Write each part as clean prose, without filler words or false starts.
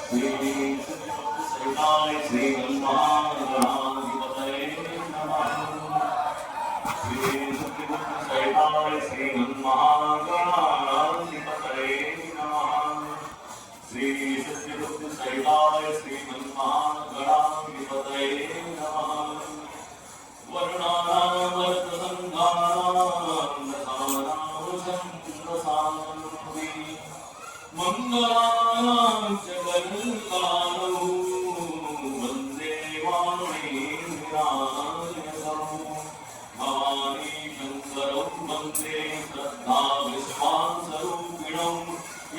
श्री सच्चिदानंद श्री महागणाधिपतये नमः। श्री सच्चिदानंद श्री महागणाधिपतये नमः। श्री सच्चिदानंद श्री महागणाधिपतये नमः। मंगलानां जगन्कारो वन्दे वाणीराजसं भवानी शङ्करं वन्दे श्रद्धाविश्वासरूपिणं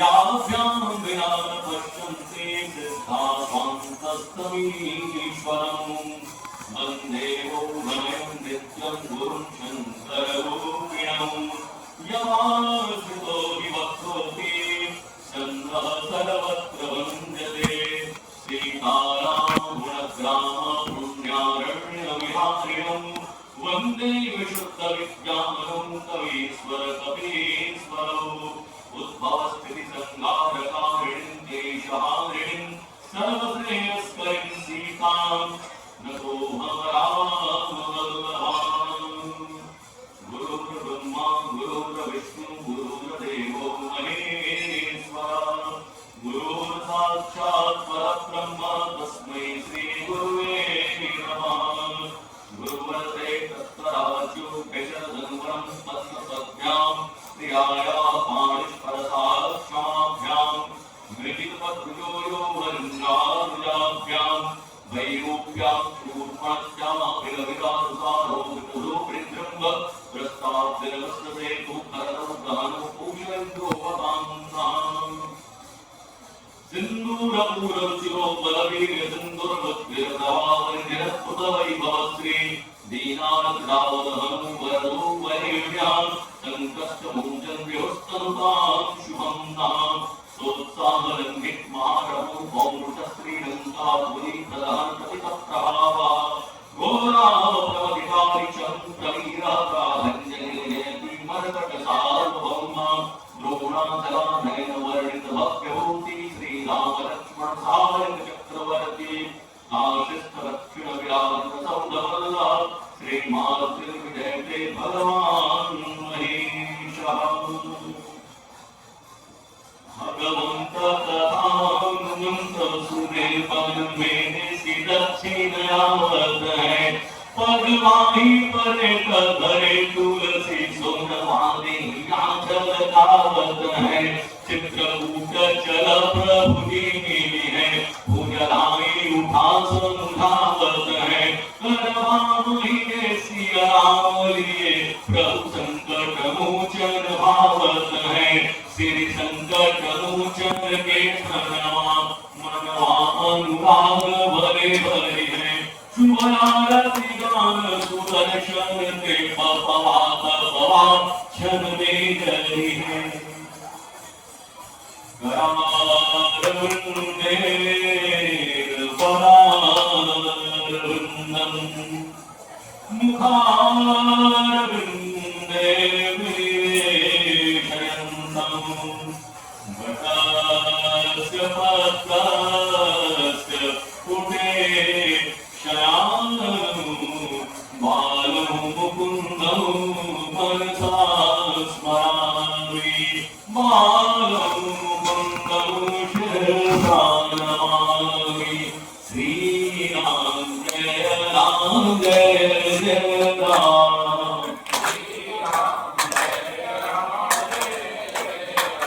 याभ्यां विना न पश्यन्ति सिद्धास्वान्तस्तमीश्वरम् वन्दे भवनं नित्यं गुरुं शङ्कररूपिणं यमाश्रितो विवक्रोति चन्द्रः सर्वत्र वन्द्यते सीतारामगुणग्रामं पुण्यारण्यविहारिणं वन्दे विशुद्धविज्ञानं कवीश्वरकपीश्वरौ उद्भवस्थितिसंहारकारिणीं देशहारिणीं सर्वश्रेयस्करीं सीतां नतोऽहं रामवल्लभाम्। गुरुर्ब्रह्मा गुरुर्विष्णु गुरुर्देवो महेश्वरः गुरुर्साक्षात् परब्रह्म तस्मै श्रीगुरुवे नमः। गुरुवरदे तत्त्वराज्यो भेषजन्वरं पद्मपद्भ्यां प्रियायाः पाणिस्परसाक्षमाभ्यां मृगितपद्भुजो यो वरुणारुजाभ्यां वैरूप्यां चूर्माभ्यां विलविलारुसारो विपुलोपरिजृम्भ प्रस्ताद्विलवस्त्रसे कुहरतौ गहनो पूषयन्तो वदान्ताम्। सिन्दूरपूररुचिरो बलवीर्यसिन्दूरवद्भिर्दवावन्यरत्पुतवैभवश्री दीनानाथरावदहं वरदो वरेण्यां सङ्कष्टमोचन्द्योस्तनुतां शुभं नाम सोत्साहलङ्घित महारवो पौरुषस्त्रीलङ्कापुरीप्रधान प्रतिपप्रभावा घोरावप्रवधिकारिचं प्रवीराप्राभञ्जलिजयति मरकटसार्वभौमा द्रोणाचलानयनवर्णितभव्यभूति श्रीरामलक्ष्मणसारङ्गचक्रवर्ती आशिष्ठदक्षिणविराजितसौधवल्लभः श्रीमातृविजयते भगवान् महेशः। भगवन्त तथानुमन्त सुदेवन मेने सी दक्षिणयावत है पगमाही परे कधरे तुलसी सोनवादी आंचल कावत है चित्रकूट चल प्रभु की मिली है भुजलाई उठासन उठावत है करवामुनि के सिया राम लिए प्रभु संकट मोचन भावत है श्री संकट मोचन के प्रणवा मनवा अनुराग भरे भरे है शुभारति गान सुदर्शन के पवा क्षण में जली है करारविंदे परारविंदम मुखारविंदे वटस्य पत्रस्य पुटे शयाननु बालो मुकुन्दौ मनसा स्मरामि बालो मुकुन्दौ शिरसा नमामि। श्रीराम जय राम जय जय राम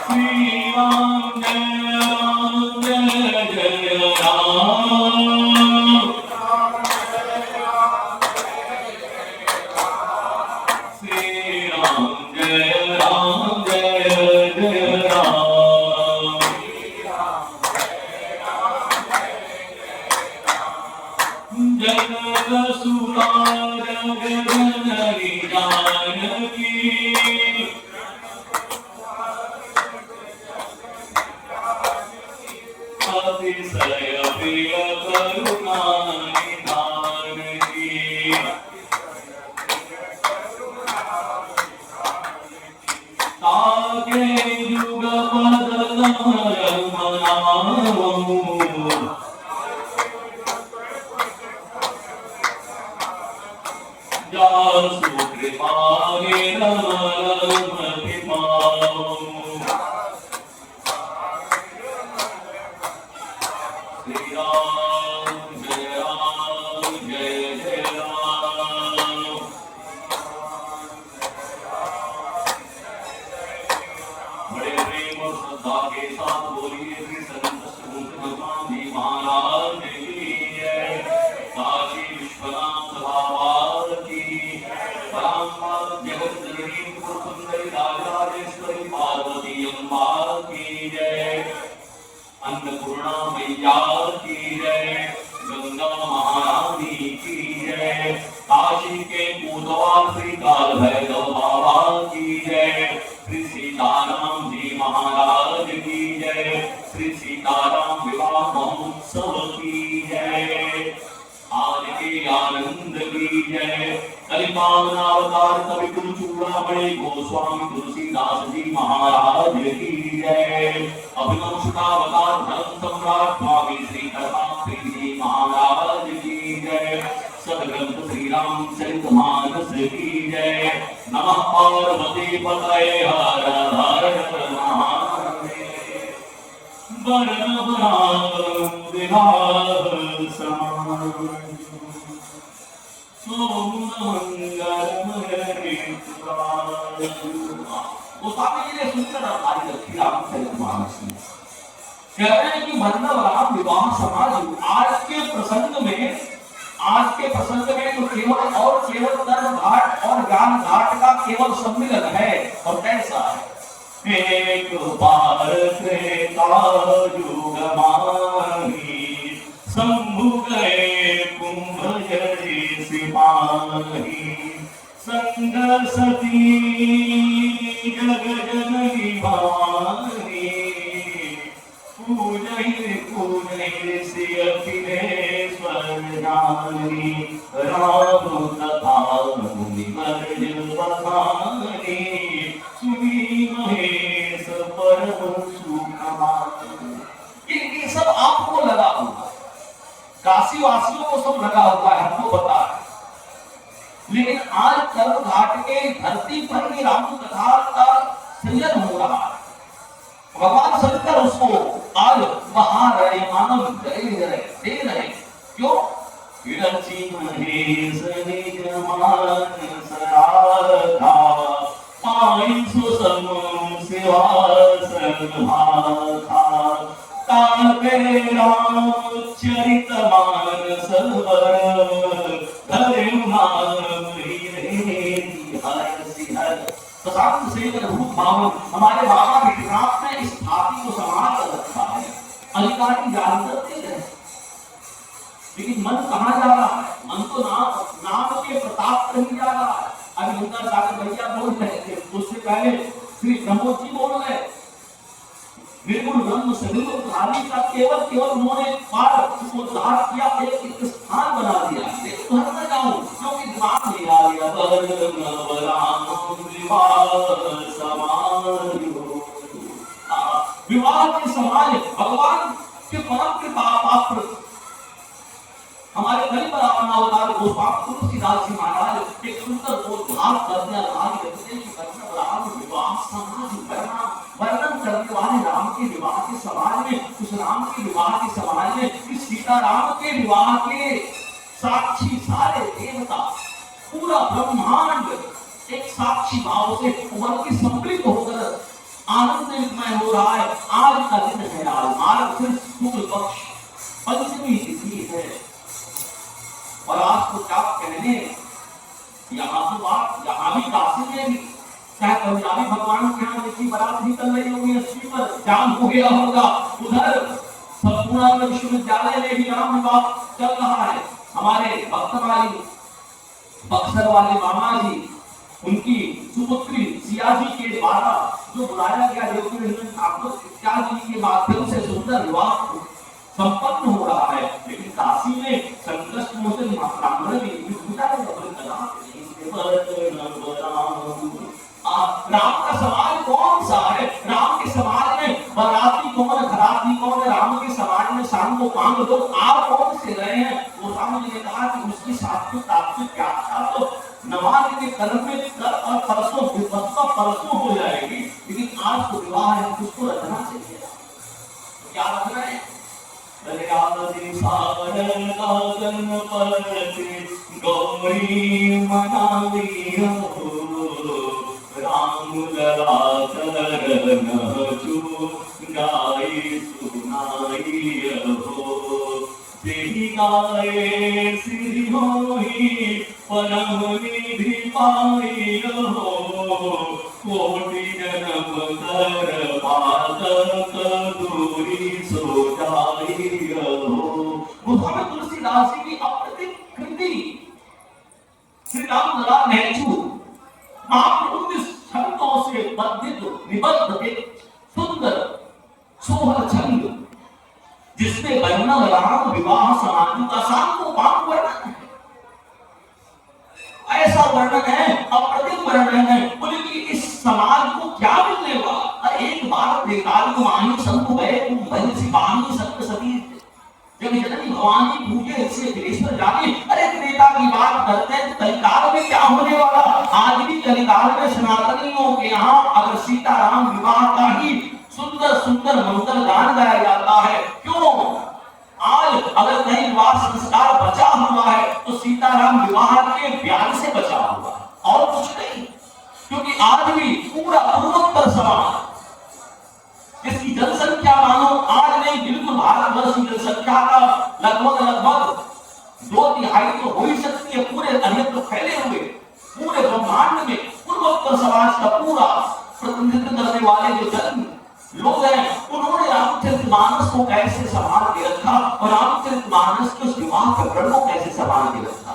श्रीराम जय राम जय जय राम श्रीराम जय राम जय जय राम जगत सुता जग जननी जानकी अतिशय प्रिय करुणा निधान की ताके युग बदल मनाओ सुकृपालेन वरमधिमाम्। श्री राम जय जय राम। बड़े प्रेम और श्रद्धा के साथ बोलिए श्री संत भगवान जी महाराज की जय। काशी विश्वनाथ बाबा की परांपार जगत जननी सुंदरी राजराजेश्वरी पार्वती अम्बा की जय। अन्नपूर्णा मैया की जय। गंगा महारानी की जय। काशी के कोतवाल श्री काल भैरव बाबा की जय। श्री सीताराम जी महाराज की जय। श्री सीताराम विवाह महोत्सव की जय। आज के आनंद की जय। कलिपावनावतार कवि कुलचूड़ामणि गोस्वामी तुलसीदास जी महाराज की जय। अभिनव सुखावतार धर्म सम्राट स्वामी श्री धर्मात्री जी महाराज की जय। सदग्रंथ श्री रामचरितमानस की जय। नमः पार्वती पतये हर हर महादेव। वरण विहार समान गोस्वामी जी ने सुंदर आदि रखी रामचरितमानस में कहते हैं कि मतलब राम विवाह समाज आज के प्रसंग में तो केवल और केवल कर्म घाट और ज्ञान घाट का केवल सम्मिलन है। और कैसा है? एक बार त्रेता युग माही शंभु गए कुंभ जरी सिपाही संग सती जग जननी भवानी पूजहि से अखिलेश्वर जानी राम कथा मुनि वर्जन बखानी सुनी महेश परम सुखमानी। ये सब आपको लगा हुआ, काशी वासियों को सब लगा हुआ है, हमको बता है। लेकिन आज कर्म घाट के धरती पर भी राम कथा का सृजन हो रहा है। भगवान शंकर उसको आज बहा रहे, आनंद दे रहे। क्यों? विरची महेश निज मानस राधा पाई सुसम सिंहासन भाथा ताके रामचरित मानस वर धरे नाम प्रशांत से रूप भावन हमारे बाबा विश्वनाथ ने इस छाती को संभाल कर रखा है। अधिकारी जानते हैं, लेकिन मन कहाँ जा रहा है? मन तो नाम के प्रताप पर ही जा रहा है। अभी उनका जाकर भैया बोल रहे थे, उससे पहले श्री ब्रह्मोद जी बोल रहे निर्गुण ब्रह्म सगुण खाली का केवल उन्होंने पार उसको धार किया, एक स्थान बना दिया। घर में जाऊं क्योंकि दिमाग नहीं आ गया। विवाह के समाज भगवान के परम कृपा पात्र हमारे गरीब अवतार गोस्वामी तुलसीदास जी महाराज एक सुंदर बोधभाग करते हैं। राम विवाह समाज वर्णन करने वाले राम के विवाह के समाज में, उस राम के विवाह के समाज में इस सीताराम के विवाह के साक्षी सारे देवता पूरा ब्रह्मांड एक साक्षी भाव से उमर की सम्मिलित होकर आनंदमय हो रहा है। आज का दिन है, आज मार्ग शुक्ल पक्ष पंचमी तिथि है। और आज तो क्या कहने, यहाँ तो बात यहाँ भी काशी में भी चाहे पंजाबी भगवान के यहाँ देखी बारात निकल रही होगी, अस्सी पर जाम हो गया होगा। उधर संपूर्ण विश्वविद्यालय में भी राम विवाह चल रहा है। हमारे बक्सर वाले मामा जी, उनकी सुपुत्री सिया जी के द्वारा जो बुलाया गया ज्योतिर्मय ठाकुर इत्यादि के माध्यम से सुंदर विवाह संपन्न हो रहा है। लेकिन काशी में संकष्ट मोचन ब्राह्मण भी राम का समाज कौन सा है? राम के समाज में बराती कौन, घराती कौन? राम के समाज में शाम को 5 लोग आप कौन से रहे हैं? वो स्वामी जी ने कहा कि उसकी सात्विक तात्विक व्याख्या तो नवाज के कर्म में कल और परसों विपत्ता परसों हो जाएगी, लेकिन आज तो विवाह है, उसको रखना चाहिए। तो क्या रखना है? गौरी मनावी राम लला चरण गाई सुनाई हो, तेरी गाए श्री होई परम निधि पाई हो, कोटि जन्म कर पादक दूरी सो जाई हो। गोस्वामी तुलसीदास जी की अप्रतिम कृति श्री राम लला नेचू महाप्रभु के छंदों से बद्धित निबद्ध एक सुंदर सोहर छंद, जिसमें वर्णन राम विवाह समाधि का सांगोपांग वर्णन है। ऐसा वर्णन है, अप्रतिम वर्णन है। बोले कि इस समाज को क्या मिलने वाला? एक बार त्रेतायुमानी संतु भय तुम भय सिपाही सत्य सती जब जननी भवानी पूजे इससे देशवर जाने। अरे त्रेता की बात करते हैं तो कलिकाल में क्या होने वाला? आज भी कलिकाल में सनातनियों के यहाँ अगर सीताराम विवाह का ही सुंदर सुंदर मंगल गान गाया जाता है। क्यों? आज अगर कहीं विवाह संस्कार बचा हुआ है तो सीताराम विवाह के प्यार से बचा हुआ है, और कुछ नहीं। क्योंकि आज भी पूरा पूर्वोत्तर समाज, जिसकी जनसंख्या मानो आज नहीं बिल्कुल भारतवर्ष की जनसंख्या का लगभग 2/3 तो हो ही सकती है, पूरे अन्यत्र फैले हुए पूरे ब्रह्मांड में पूर्वोत्तर समाज का पूरा प्रतिनिधित्व करने वाले जो जन लोग हैं, उन्होंने रामचरितमानस को कैसे संभाल के रखा और रामचरितमानस के उस विवाह प्रकरण को कैसे संभाल के रखा,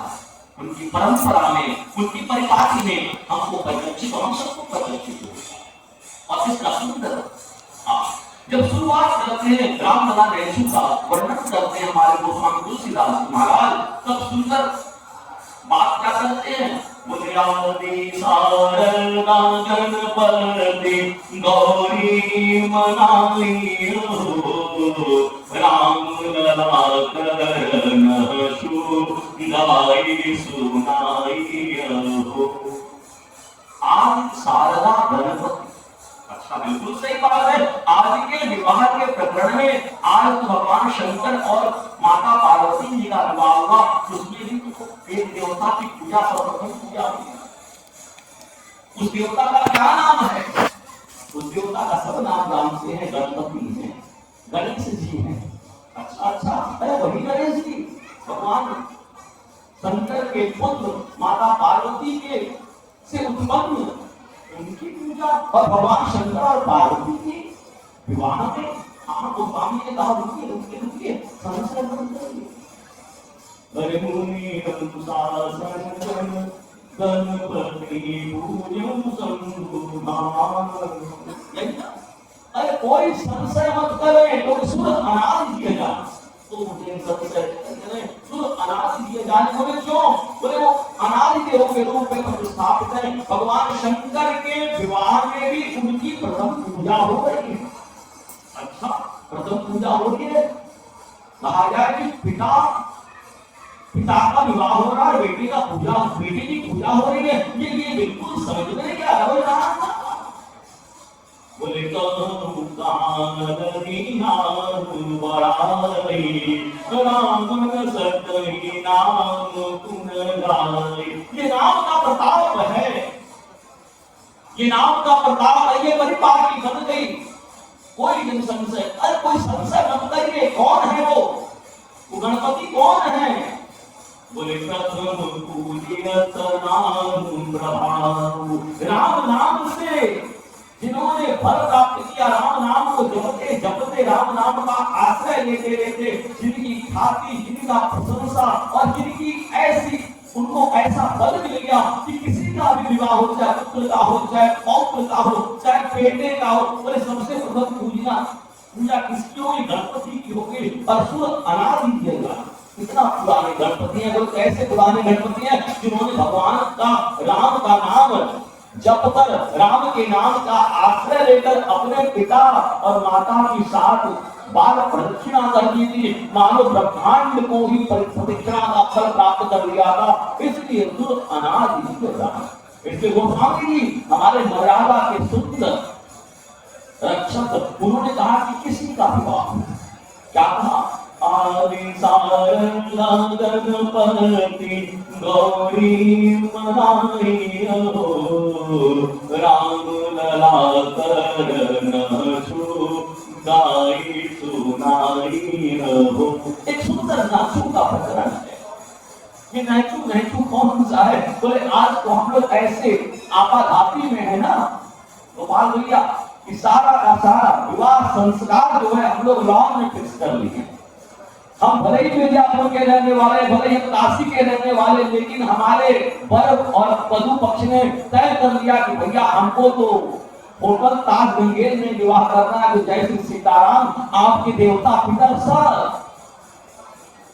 उनकी परंपरा में, उनकी परिपाटी में हमको परिलक्षित, हम सबको परिलक्षित हो। और इसका सुंदर जब शुरुआत करते हैं राम लला नेचू का वर्णन करते हैं हमारे गोस्वामी तुलसीदास महाराज, तब सुंदर बात क्या करते हैं? मुद्रावती सारंगा गणपति गौरी मनाई हो, राम लला करण गाई सुनाई हो। आज शारदा गणपति, अच्छा बिल्कुल सही बात है। आज के विवाह के प्रकरण में आज तो भगवान शंकर और माता पार्वती जी का विवाह हुआ, उसमें भी तो एक देवता की पूजा सर्वप्रथम पूजा हुई। उस देवता का क्या नाम है? उस देवता का सब नाम जानते हैं, गणपति हैं, गणेश जी हैं। अच्छा, अरे वही गणेश जी भगवान शंकर के पुत्र माता पार्वती के से उत्पन्न, उनकी पूजा और भगवान शंकर और पार्वती के विवाह में गोस्वामी ने कहा रुकिए संशय मत करिए। अरे मुनि अनुशासन गणपति पूजन संभुमान, अरे कोई संशय मत करे, कोई सुर अनादि दिए जाए तो मुझे संशय सुर अनादि दिए जाने बोले क्यों? बोले वो अनादि देव के रूप में प्रतिष्ठापित है। भगवान शंकर के विवाह में भी उनकी प्रथम पूजा हो रही है। अच्छा, प्रथम पूजा हो रही है, कहा जाए कि पिता का विवाह हो रहा है, बेटी का पूजा, बेटी की पूजा हो रही है, ये बिल्कुल समझ में क्या हो रहा है? बोले ये नाम का प्रताप है, ये नाम का प्रताप है, ये परिपाटी बन गई। कोई नहीं संशय, अरे कोई संशय मत करिए, कौन है वो गणपति कौन है? बोले प्रथम पूजित नाम प्रभाव, राम नाम से जिन्होंने फल प्राप्त किया, राम नाम को जपते जपते राम नाम का आश्रय लेते लेते जिनकी ख्याति, जिनका प्रशंसा और जिनकी ऐसी उनको ऐसा फल मिल गया कि किसी का भी विवाह हो, चाहे पुत्र का हो, चाहे पौत्र का हो, चाहे बेटे का हो, बोले सबसे प्रथम पूजा किसकी होगी? गणपति की होगी। और सुर अनादि दिएगा, कितना पुराने गणपति हैं, वो कैसे पुराने गणपति हैं जिन्होंने भगवान का राम का नाम जब कर राम के नाम का आश्रय लेकर अपने पिता और माता की साथ बाल प्रदक्षिणा कर दी थी, मानो ब्रह्मांड को ही प्रदक्षिणा का फल प्राप्त कर लिया था। इसलिए दूर अनादि राम, इसलिए गोस्वामी जी हमारे मर्यादा के सुंदर रक्षक, उन्होंने कहा कि किसी का विवाह, क्या कहा, आदि सारंग गणपति गौरी मनाई हो, राम लला करण छू गाई सुनाई हो। एक सुंदर नाचू का प्रकरण है। ये नाचू नाचू कौन सा है? बोले आज तो हम लोग ऐसे आपाधापी में है ना गोपाल भैया, कि सारा का सारा विवाह संस्कार जो है हम लोग लॉ में फिक्स कर लिए। हम भले ही मिर्जापुर के रहने वाले, भले ही काशी के रहने वाले, लेकिन हमारे वर और वधू पक्ष ने तय कर लिया कि भैया हमको तो होटल ताज गंगेल में विवाह करना है। तो जय श्री सीताराम, आपके देवता पितर सब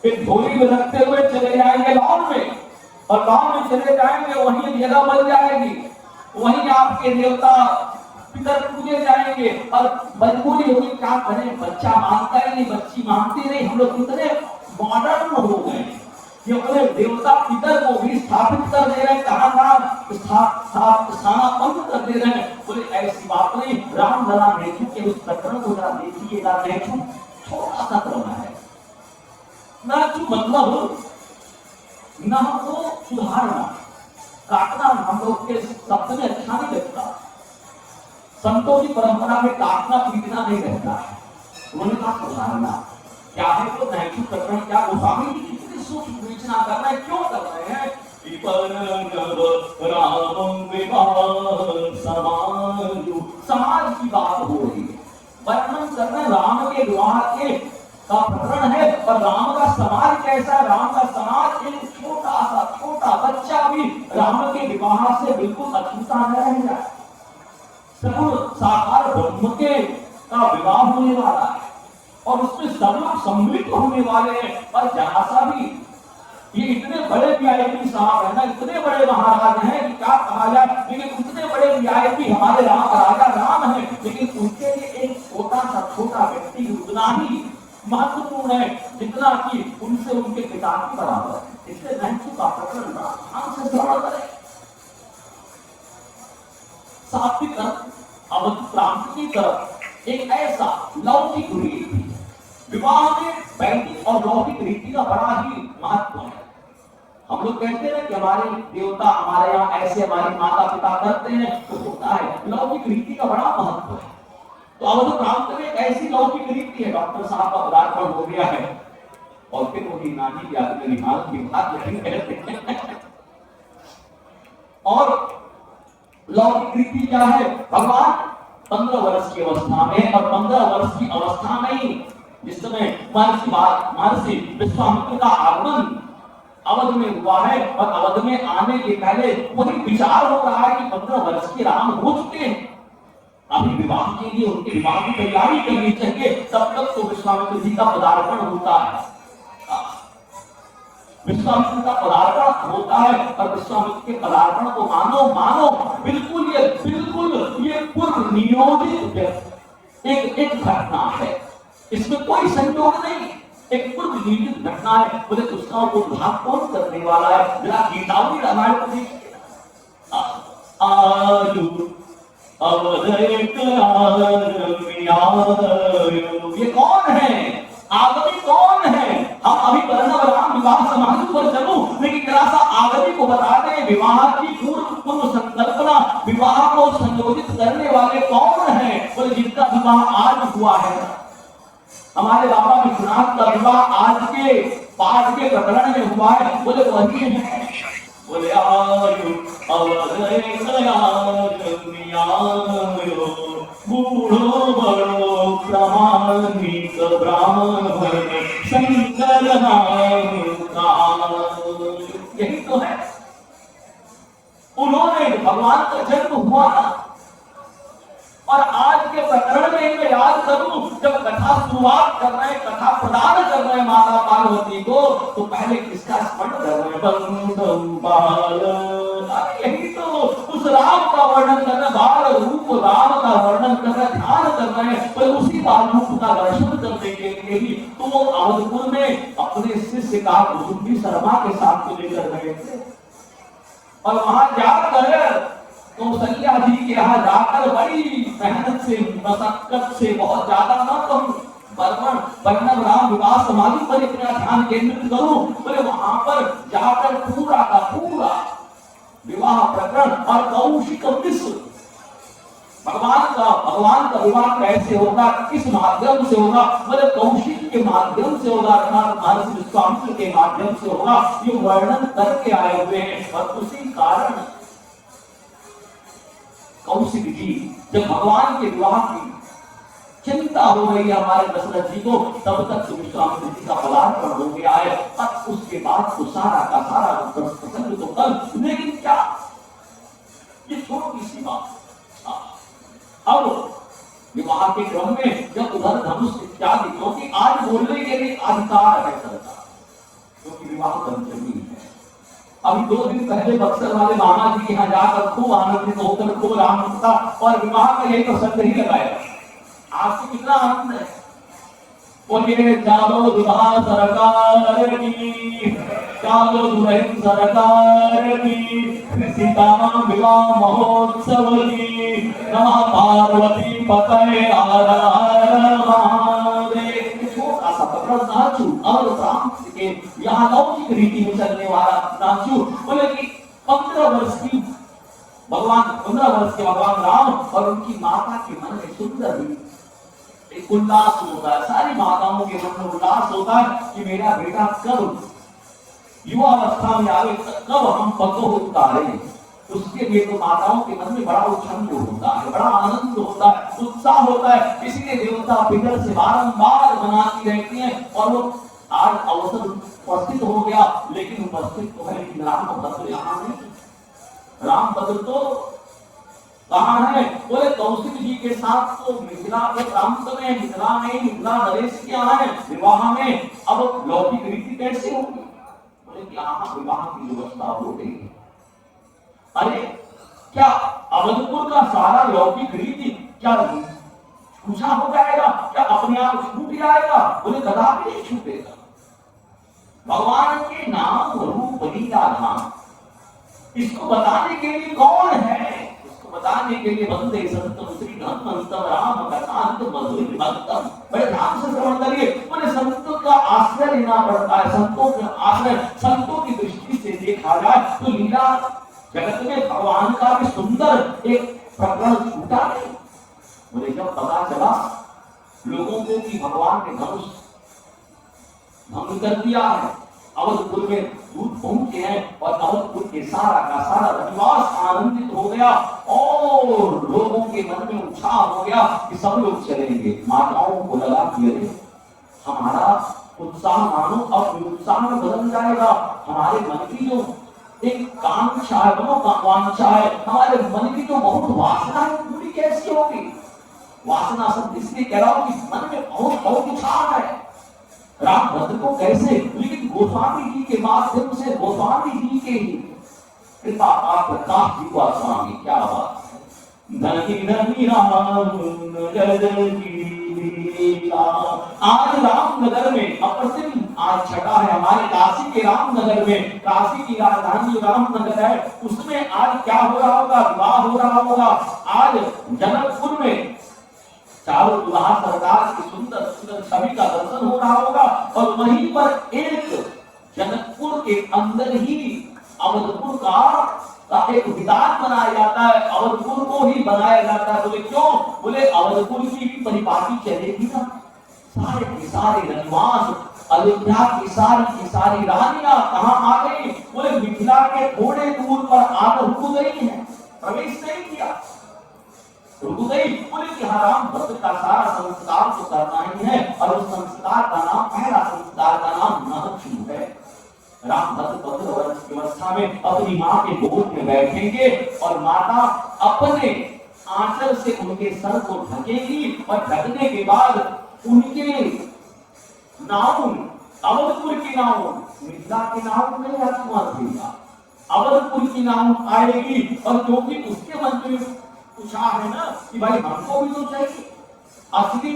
एक झोली में रखते हुए चले जाएंगे लॉन में, और लॉन में चले जाएंगे, वहीं जगह बन जाएगी, वहीं आपके देवता पितर पूजे जाएंगे। और मजबूरी होगी, क्या करें, बच्चा मानता ही नहीं, बच्ची मानती नहीं। हम लोग कितने मॉडर्न हो गए, ये अपने देवता पितर को भी स्थापित कर दे रहे हैं, कहां स्थानापन्न कर दे रहे हैं। बोले ऐसी बात नहीं। राम लला नेचू के उस प्रकरण को जरा देखिएगा। नेचू छोटा सा क्रम है, नाचू मतलब न हमको सुधारना, काटना हम लोग के शब्द में अच्छा नहीं लगता। संतों की परंपरा में काटना पीटना नहीं रहता है, उन्होंने कहा सुधारना। क्या है तो नैतिक प्रकरण, क्या गोस्वामी जी कितनी सूक्ष्म विवेचना कर रहे हैं, क्यों कर रहे हैं? समाज की बात हो रही है, वर्णन कर रहे राम के विवाह के का प्रकरण है। और राम का समाज कैसा है? राम का समाज एक छोटा बच्चा भी राम के विवाह से बिल्कुल अछूता न रह जाए। सगुण साकार ब्रह्म के का विवाह होने वाला है, और उसमें सब लोग सम्मिलित होने वाले हैं। और जहां सा भी ये इतने बड़े वीआईपी साहब है ना, इतने बड़े महाराज हैं कि क्या कहा जाए, लेकिन इतने बड़े वीआईपी हमारे राम राजा राम है, लेकिन उनके लिए एक छोटा व्यक्ति उतना ही महत्वपूर्ण है जितना कि उनसे उनके पिता के बराबर है। इसलिए नैतिक का प्रकरण ध्यान से श्रवण करें। सात्विक अवध प्रांत की तरफ एक ऐसा लौकिक रीति, विवाह में वैदिक और लौकिक रीति का बड़ा ही महत्व है। हम लोग कहते हैं कि हमारे देवता हमारे यहाँ ऐसे हमारे माता पिता करते हैं, तो होता है। लौकिक रीति का बड़ा महत्व है। तो अवध प्रांत में एक ऐसी लौकिक रीति है, डॉक्टर साहब का पदार्पण हो गया है, और फिर वही नानी और लौकिक रीति क्या है? भगवान 15 वर्ष की अवस्था में, और 15 वर्ष की अवस्था में ही जिस समय महर्षि विश्वामित्र का आगमन अवध में हुआ है, और अवध में आने के पहले वही विचार हो रहा है कि 15 वर्ष के राम हो चुके हैं, अभी विवाह के लिए उनके विवाह की तैयारी करनी चाहिए। तब तक तो विश्वामित्र जी का पदार्पण होता है, विश्वामित्र का पदार्पण होता है। और विश्वामित्र के पदार्पण को मानो बिल्कुल ये पूर्व नियोजित एक घटना है, इसमें कोई संयोग नहीं, एक पूर्व नियोजित घटना है। बोले उसका उद्धार कौन करने वाला है? जरा गीतावली रामायण को देखिए। ये कौन है? आगमी कौन है? हम अभी राम विवाह समाधि पर चलूं, लेकिन जरा सा आगमी को बता दें, विवाह की पूर्व संकल्पना, विवाह को संयोजित करने वाले कौन है? बोले जिनका विवाह आज हुआ है। हमारे बाबा विश्वनाथ का विवाह आज के पाठ के प्रकरण में हुआ है। बोले वही है। बोले आयु बूढ़ो बड़ो प्रामाणिक ब्राह्मण शंकर यही तो है। उन्होंने भगवान का जन्म हुआ, और आज के प्रकरण में मैं याद करूं, जब कथा शुरुआत कर रहे हैं, कथा प्रदान कर रहे हैं माता पार्वती को, तो पहले किसका स्मरण कर रहे हैं? यही तो उस राम का वर्णन कर रहे, बाल रूप राम का वर्णन कर रहे, ध्यान कर रहे हैं, पर उसी बाल रूप का दर्शन करने के लिए ही तो वो अवधपुर में अपने शिष्य का कुसुम्भी शर्मा के साथ को लेकर गए थे। और वहां जाकर कौशल्या जी के यहाँ जाकर बड़ी मेहनत से, मशक्कत से, बहुत ज्यादा ना कहूं, वर्णन राम विवाह समाधि पर इतना ध्यान केंद्रित करूं, बोले वहां पर जाकर पूरा का पूरा विवाह प्रकरण और कौशिक विश्व, भगवान का विवाह कैसे होगा, किस माध्यम से होगा, बोले कौशिक के माध्यम से होगा, अर्थात महर्षि विश्वामित्र के माध्यम से होगा, ये वर्णन करके आए हुए हैं। और उसी कारण कौशिक जी जब भगवान के विवाह की चिंता हो गई हमारे दशरथ जी को, तब तक विश्वामित्र जी का पदार्पण हो गया है। अब उसके बाद तो सारा का सारा प्रसंग तो कल, लेकिन क्या ये छोटी सी बात। अब विवाह के क्रम में जब उधर धनुष इत्यादि, क्योंकि आज बोलने के लिए अधिकार है सरकार, क्योंकि विवाह पंचमी है। अभी 2 दिन पहले बक्सर वाले मामा जी के यहाँ जाकर खूब आनंदित होकर खूब राम था और विवाह का यही प्रसंग ही लगाया। आपको कितना आनंद है, बोलिए चालो दुल्हा सरकार की, चालो दुल्हन सरकार की, सीताराम विवाह महोत्सव की, नमः पार्वती पतये हर हर महादेव। छोटा सा प्रकरण नाचू और राम के यहाँ लौकिक रीति में चलने वाला नाचू, बोले कि 15 वर्ष के भगवान राम और उनकी माता के मन में सुंदर एक उल्लास होता है, सारी माताओं के मन में उल्लास होता है कि मेरा बेटा कब युवा अवस्था में आवे, कब हम पतो उतारे। उसके लिए तो माताओं के मन में बड़ा उछंग होता है, बड़ा आनंद होता है, उत्साह होता है। इसलिए देवता पितर से बारंबार मनाती रहती हैं। और वो आज अवसर उपस्थित हो गया, लेकिन उपस्थित तो है, लेकिन रामभद्र यहाँ नहीं। रामभद्र तो कहाँ है, बोले कौशिक जी के साथ तो मिथिला के प्रांत में, मिथिला नरेश के यहाँ है विवाह में। अब लौकिक रीति कैसे होगी, बोले कि यहाँ विवाह की व्यवस्था हो गई। अरे क्या अवधपुर का सारा लौकिक रीति क्या छूछा हो जाएगा, क्या अपने आप छूट जाएगा, बोले कदापि नहीं छूटेगा। भगवान के नाम रूप लीला धाम, इसको बताने के लिए कौन है, बताने के लिए वंदे संतम श्री हनुमंतम राम कथांत मधुर भक्तम। बड़े ध्यान से श्रवण करिए, बोले संतों का आश्रय लेना पड़ता है। संतों का आश्रय, संतों की दृष्टि से देखा जाए तो लीला जगत में भगवान का भी सुंदर एक प्रकरण छूटा नहीं। बोले जब पता चला लोगों को कि भगवान ने धनुष भंग कर दिया है, अवधपुर में दूध पहुंचे हैं और अवधपुर के सारा का सारा रनिवास आनंदित हो गया और लोगों के मन में उत्साह हो गया कि सब लोग चलेंगे। माताओं को लगा कि अरे हमारा उत्साह मानो अब उत्साह में बदल जाएगा। हमारे मन की जो एक कांक्षा है, वांछा है, हमारे मन की जो बहुत वासना है, पूरी कैसी होगी। वासना शब्द इसलिए कह रहा हूं कि मन में बहुत उत्साह है रामभद्र को कैसे, लेकिन गोस्वामी जी के माध्यम से, गोस्वामी जी के ही कृपा आप प्रकाश जी को स्वामी, क्या बात है। धनी धनी राम आज रामनगर में अप्रतिम आज छठा है हमारे काशी के रामनगर में, काशी की राजधानी जो रामनगर है उसमें आज क्या हो रहा होगा, विवाह हो रहा होगा। आज जनकपुर में चारों दुल्हा सरकार की सुंदर सुंदर छवि का दर्शन हो रहा होगा। और वहीं पर एक जनकपुर के अंदर ही अवधपुर का एक विधान बनाया जाता है, अवधपुर को ही बनाया जाता है। बोले क्यों, बोले अवधपुर की भी परिपाटी चलेगी ना, सारे के सारे रनिवास, अयोध्या की सारी रानियां कहाँ आ गई, बोले मिथिला के थोड़े दूर पर आकर रुक गई है, प्रवेश नहीं किया, रुक गई। बोले कि रामभद्र का सारा संस्कार तो करना ही है और उस संस्कार का नाम, पहला संस्कार का नाम महत्व है। रामभद्र 15 वर्ष की अवस्था में अपनी माँ के गोद में बैठेंगे और माता अपने आंचल से उनके सर को ढकेगी और ढकने के बाद उनके नाउन, अवधपुर के नाउन, मिथिला के नाउन नहीं रखवा देगा, अवधपुर की नाम आएगी। और क्योंकि उसके मन में पूछा है ना कि भाई हमको भी तो चाहिए, असली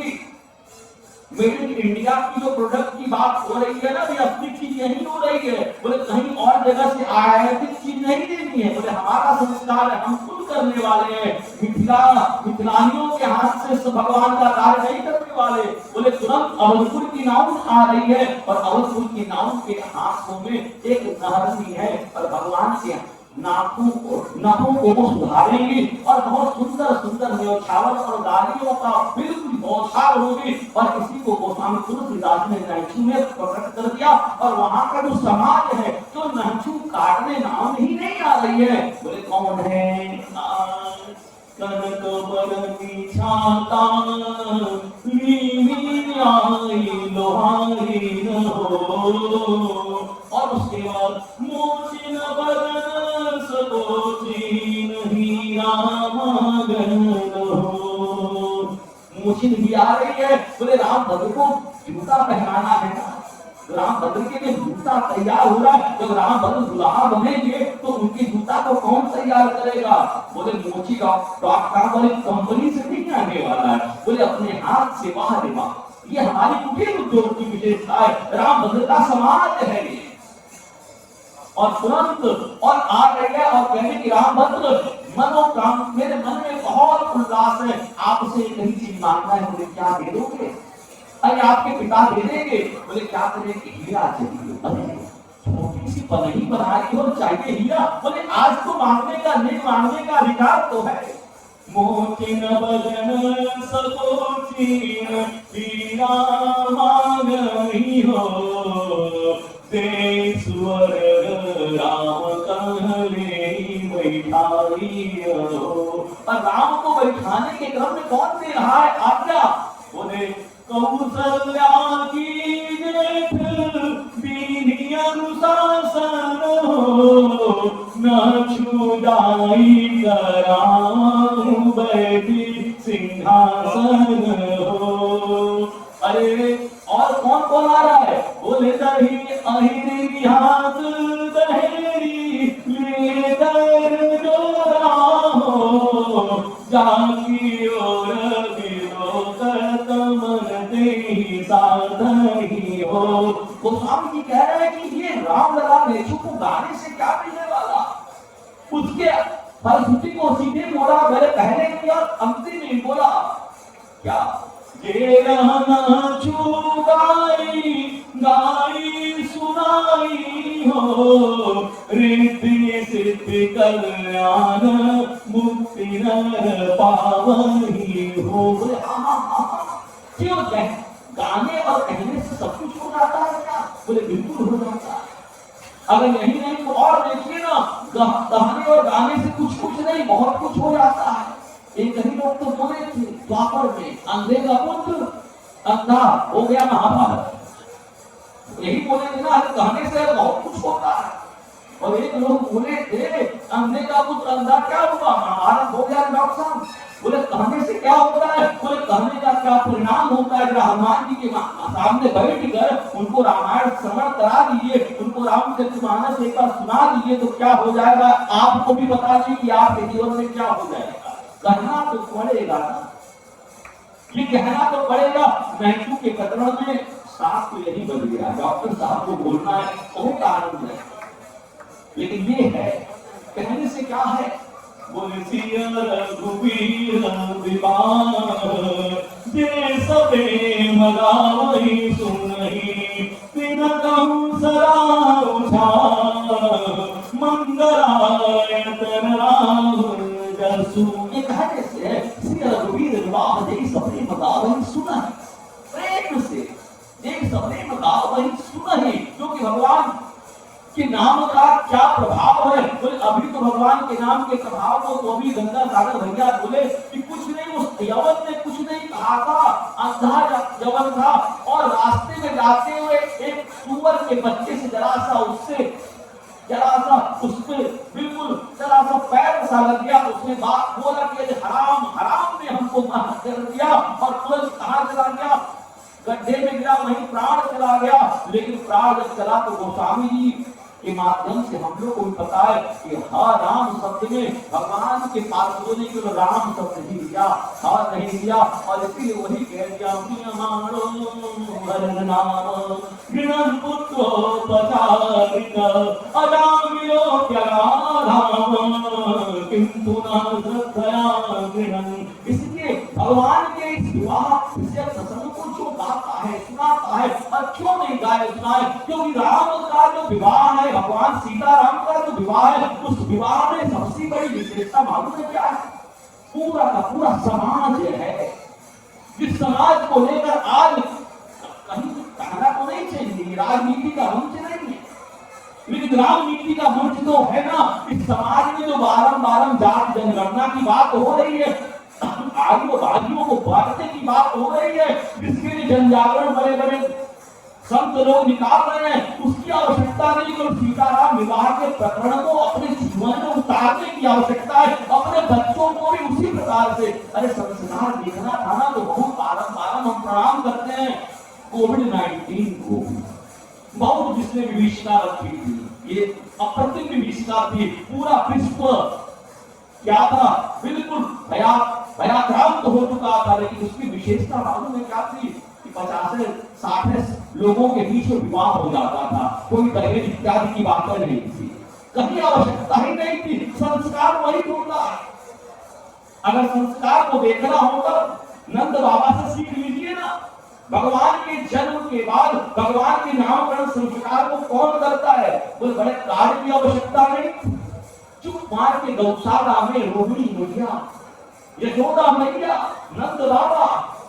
मेड इन इंडिया की जो प्रोडक्ट की बात हो रही है ना, भी असली चीज यही हो रही है। बोले कहीं और जगह से आयातित चीज नहीं देनी है। बोले हमारा संस्कार है, हम खुद करने वाले हैं। मिथिलानियों के हाथ से भगवान का कार्य नहीं करने वाले। बोले तुरंत अवधपुर की नाव आ रही है और अवधपुर की नाव के हाथों में एक नहरनी है और भगवान के नाकों को वो सुधारेंगी और बहुत सुंदर सुंदर न्यौछावर और गालियों का बिल्कुल बौछार होगी। और इसी को गोस्वामी तुलसीदास ने नहचू में प्रकट कर दिया। और वहां का जो समाज है तो नहचू काटने नाम ही नहीं आ रही है। बोले कौन है? कनक बरनी छाता लोहारी न हो। और उसके बाद मोचिन बदन सकोचिन हीरा मगन हो। मोचिन भी आ रही है। बोले रामभद्र को जूता पहनाना है ना, रामभद्र के लिए जूता तैयार हो रहा है। जब रामभद्र दुल्हा बनेंगे तो उनके जूता को कौन तैयार करेगा? बोले मोची डॉक्टर वाली कंपनी से नहीं आने वाला है। बोले अपने हाथ से वाह रे वाह, ये हमारी कुटीर उद्योग की विशेषता है। रामभद्र का समाज है ये। और तुरंत और आ रही है और कहने की रामभद्र मनोकाम, मेरे मन में बहुत उल्लास है, आपसे कहीं चीज मांगना है। बोले क्या दे दोगे? अरे आपके पिता दे देंगे। बोले क्या करेंगे? हीरा चाहिए। अरे छोटी सी पनही बनाई और चाहिए हीरा। बोले आज तो मांगने का नहीं, मांगने का अधिकार तो है। मोचिन बदन सकोचिन हीरा मांगई हो, दे सुअर राम कहले बैठाई हो। और राम को बैठाने के क्रम में कौन दे रहा है आज्ञा? बोले कौशल्या की जेठ बीनी अनुशासन हो, न छुड़ाई कराऊं बैठी सिंहासन हो। अरे और कौन कौन आ रहा है? बोले दही अहिरी हाथ दहेरी ले दर डोरा हो, जाकी ओर हो। गोस्वामी जी कह रहे हैं कि ये राम लला नेचू को गाने से क्या मिलने वाला? उसके फलश्रुति को सीधे बोला, मेरे पहले की और अंतिम ही बोला क्या? ये रहना चुगाई गाई सुनाई हो, रिद्धि सिद्धि कल्याण मुक्ति नर पावनी हो। क्यों गाने और कहने से सब कुछ हो जाता है क्या? बोले बिल्कुल हो जाता है। अगर यही नहीं तो और देखिए ना, कहने और गाने से कुछ कुछ नहीं बहुत कुछ हो जाता है। एक कहीं लोग तो बोले थे द्वापर में, अंधे का पुत्र अंधा हो गया महाभारत, यही बोले थे ना, कहने से बहुत कुछ होता है। और एक लोग बोले थे अंधे का पुत्र अंधा क्या हुआ, महाभारत हो गया डॉक्टर साहब। बोले कहने से क्या होता है? बोले कहने का क्या परिणाम होता है? हनुमान जी के सामने बैठ कर उनको रामायण श्रवण करा दीजिए, उनको रामचरितमानस एक बार सुना दीजिए तो क्या हो जाएगा आपको भी बता दीजिए कि आपके जीवन में क्या हो जाएगा। कहना तो पड़ेगा ना, ये कहना तो पड़ेगा। महचू के कतरण में साफ तो यही बन गया, डॉक्टर साहब को बोलना है बहुत आनंद है, लेकिन ये है कहने से क्या है? बोले सिया रघुवीर विमान जे सबे मगावई सुनहि, बिन कहूं सदा उछाल मंगलायतन राहुल जसु। ये कहने से सिया रघुवीर विमान जे सबे मगावई सुनहि, प्रेम से जे सबे मगावई सुनहि, क्योंकि भगवान कि नाम का क्या प्रभाव है। तो अभी तो भगवान के नाम के प्रभाव को तो अभी गंगा सागर भैया बोले कि कुछ नहीं, उस यवन ने कुछ नहीं कहा था, अंधा यवन था और रास्ते में जाते हुए एक सुअर के बच्चे से जरा सा उसमें बिल्कुल जरा सा पैर सा लग गया। उसने बात बोला कि हराम हराम ने हमको मार कर दिया और तुरंत कहां चला गया? गड्ढे में गिरा, वहीं प्राण चला गया। लेकिन प्राण जब चला तो गोस्वामी जी के माध्यम से हम लोग को भी पता है कि हर राम शब्द में भगवान के पार्षदों ने केवल राम शब्द ही लिया, हर नहीं लिया, और इसलिए वही कह दिया इसलिए भगवान के इस विवाह प्रसंग को जो गाता है, सुनाता है, और क्यों नहीं गाए सुनाए, क्योंकि राम का जो विवाह है, भगवान सीताराम का जो विवाह है, उस विवाह में सबसे बड़ी विशेषता मालूम है क्या है? पूरा का पूरा समाज है, जिस समाज को लेकर आज कहीं कहना तो नहीं चाहिए, राजनीति का मंच नहीं है, लेकिन राजनीति का मंच तो है ना। इस समाज में जो बारंबार जात जनगणना की बात हो रही है, आदिवासियों को बांटने की बात हो रही है, जिसके लिए जनजागरण बड़े बड़े संत लोग निकाल रहे हैं, उसकी आवश्यकता नहीं। तो सीताराम विवाह के प्रकरण को अपने जीवन में उतारने की आवश्यकता है, अपने बच्चों को भी उसी प्रकार से। अरे संस्कार देखना था ना, तो बहुत बारंबार हम प्रणाम करते हैं कोविड-19 को, बहुत जिसने विभीषिका रखी थी, ये अप्रतिम विभीषिका थी, पूरा विश्व क्या था, बिल्कुल भयाक्रांत हो चुका था। लेकिन उसकी विशेषता मालूम है क्या थी कि 50-60 लोगों के बीच में विवाह हो जाता था, कोई दहेज इत्यादि की बातें नहीं थी, कहीं आवश्यकता ही नहीं थी। संस्कार वही होता है। अगर संस्कार को देखना होगा, नंद बाबा से सीख लीजिए ना। भगवान के जन्म के बाद भगवान के नामकरण संस्कार को कौन करता है? कोई बड़े कार्य की आवश्यकता नहीं। चुप मार के गौशाला में रोहिणी मैया, यशोदा मैया, नंद बाबा,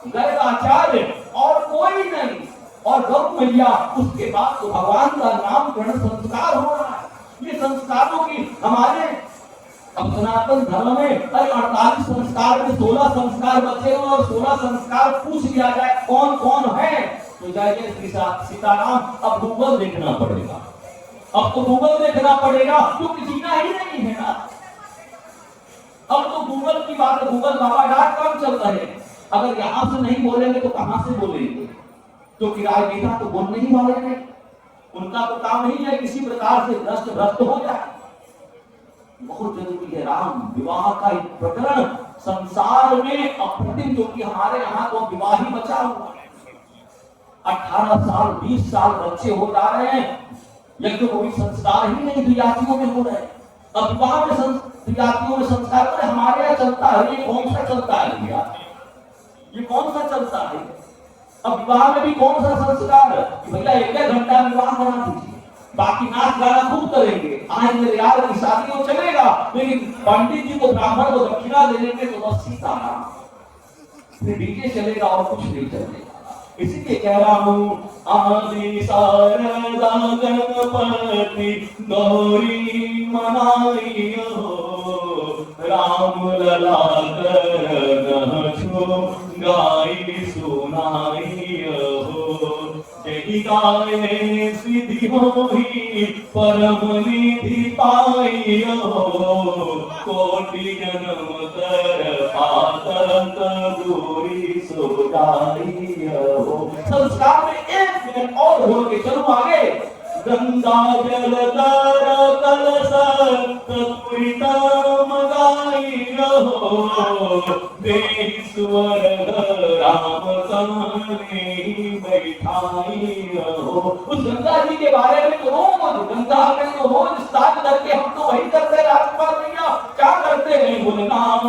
गर्गाचार्य और कोई नहीं, और गौ मैया, उसके बाद तो भगवान का नामकरण संस्कार हो रहा है। ये संस्कारों की हमारे सनातन धर्म में 48 संस्कार में 16 संस्कार बचे हुए, और 16 संस्कार पूछ लिया जाए कौन कौन है, तो जाइए सीताराम। अब गूगल देखना पड़ेगा, अब तो गूगल देखना पड़ेगा, क्योंकि जीना ही नहीं है ना। अब तो गूगल की बात, गूगल बाबा.com चल रहे हैं। अगर यहां से नहीं बोलेंगे तो कहां से बोलेंगे? क्योंकि राजनेता तो बोलने ही वाले नहीं, उनका तो काम नहीं है किसी प्रकार से भ्रष्ट हो जाए। बहुत जरूरी है राम विवाह का एक प्रकरण संसार में अप्रतिम, जो कि हमारे यहाँ तो विवाह ही बचा हुआ है। 18 साल 20 साल बच्चे हो जा रहे हैं, यज्ञ कोई संस्कार ही नहीं द्विजातियों में हो रहे। अब विवाह में द्विजातियों में संस्कार पर हमारे यहाँ चलता है, ये कौन सा चलता है भैया? ये कौन सा चलता है? अब विवाह में भी कौन सा संस्कार कि भैया 1 घंटा विवाह करा दीजिए, बाकी नाच गाना खूब करेंगे, आज मेरे यार की शादी हो चलेगा, लेकिन पंडित जी को ब्राह्मण को दक्षिणा दे देंगे तो बस सीताराम, फिर डीजे चलेगा और कुछ नहीं चलेगा। इसीलिए कह रहा हूँ, आदि शारदा गणपति गौरी मनाइयो, राम लला कर छो गाई सुनाइयो, यही गाये सिद्धि होई परम निधि पाइयो, कोटि जन्म कर पातक दूरी सो जाइयो। संस्कार में 1 मिनट और हो के चलो आगे। गंगा जल कर कलश कपूरितम गाइयो, देश्वर राम कमने बैठाइयो। उस गंगा जी के बारे में तो रोज गंगा में तो रोज स्नान करके हम तो वही करते हैं। राजकुमार भैया क्या करते हैं? बोले नाम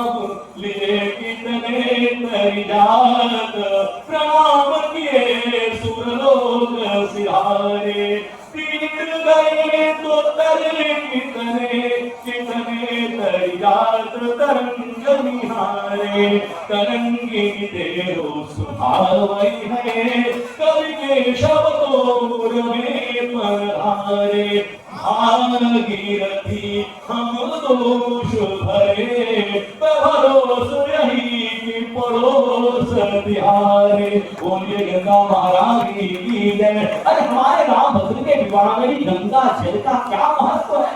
लिए कितने तरी जात, प्रणाम किए सुरलोक सिहारे, तीर गए तो तरे कितने कितने तरी जात तरंग निहारे, तरंगी तेरो सुभावई है, कवि के शब्दों में पधारे, भागीरथी हम दोष भरे, भरोस यही कि पड़ोस बिहारे। बोलिए गंगा महारानी की जय। अरे हमारे राम भद्र के विवाह में गंगा जल का क्या महत्व है,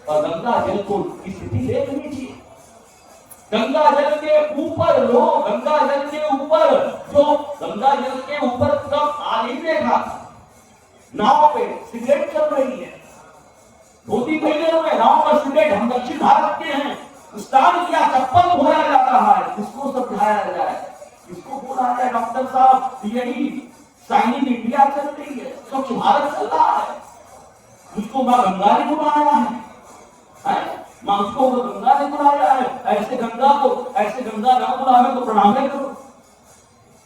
और गंगा जल को की स्थिति देख लीजिए। गंगा जल के ऊपर लोग, गंगा जल के ऊपर जो गंगा जल के ऊपर कब आ नहीं देखा, नाव पे सिगरेट चल रही है, धोती पहने हुए राम का स्टूडेंट, हम दक्षिण भारत के हैं, स्नान किया, चप्पल धोया जा रहा है, किसको समझाया जाए, किसको बोला जाए? डॉक्टर साहब यही शाइनिंग इंडिया चल रही है, स्वच्छ भारत चल रहा है, उसको मां गंगा ने बुलाया है, मां उसको गंगा ने बुलाया है, ऐसे गंगा न बुलावे तो प्रणाम करो,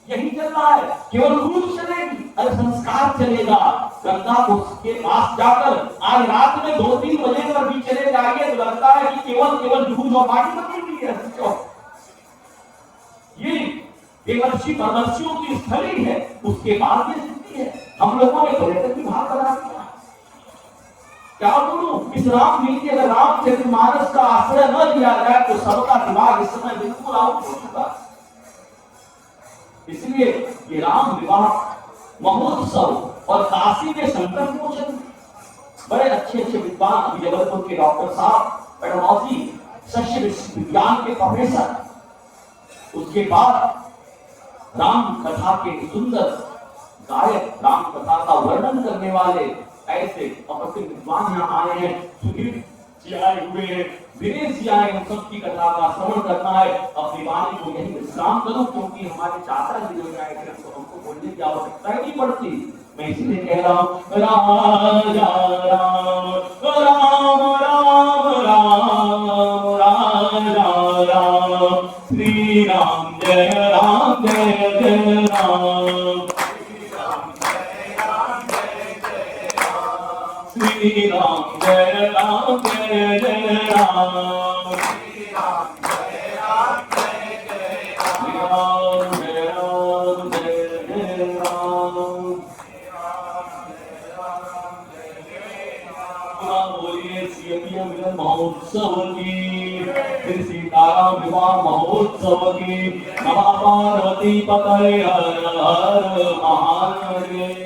यही चल रहा है। केवल रूप चलेगी, अरे संस्कार चलेगा। गंगा को के पास जाकर आज रात में 2-3 बजे पर भी चले जाइए तो लगता है कि केवल जूझ और पानी बनी हुई है। ये देवर्षि परवर्षियों की स्थली है, उसके बाद ये स्थिति है। हम लोगों ने पर्यटन विभाग बना दिया। क्या बोलूं, इस राम नीति अगर रामचरितमानस का आश्रय न दिया जाए तो सबका दिमाग इस समय बिल्कुल आउट हो चुका। इसलिए ये राम विवाह महोत्सव और काशी में संकट मोचन, बड़े अच्छे विद्वान, अभी जबलपुर के डॉक्टर साहब पेडोलॉजी शस्य विज्ञान के प्रोफेसर, उसके बाद राम कथा के सुंदर गायक, राम कथा का वर्णन करने वाले ऐसे अप्रतिम विद्वान यहाँ आए हैं। सुधीर जी आए हुए हैं, विदेश जी आए, उन सबकी कथा का श्रवण करना है। अपनी वाणी को यही विश्राम करूं, क्योंकि हमारे चाचा जी जो आए थे तो हमको बोलने की आवश्यकता ही नहीं पड़ती। मैं इसलिए कह रहा हूँ राम राम राम राम श्री राम जय राम जय जय राम, श्री राम जय राम जय जय राम, श्री राम जय राम जय जय राम, जय राम जय जय राम, बोलिए सीएपीएम मिलन महोत्सव की, फिर सीताराम विवाह महोत्सव की। नमः पार्वती पतये हर हर महादेव।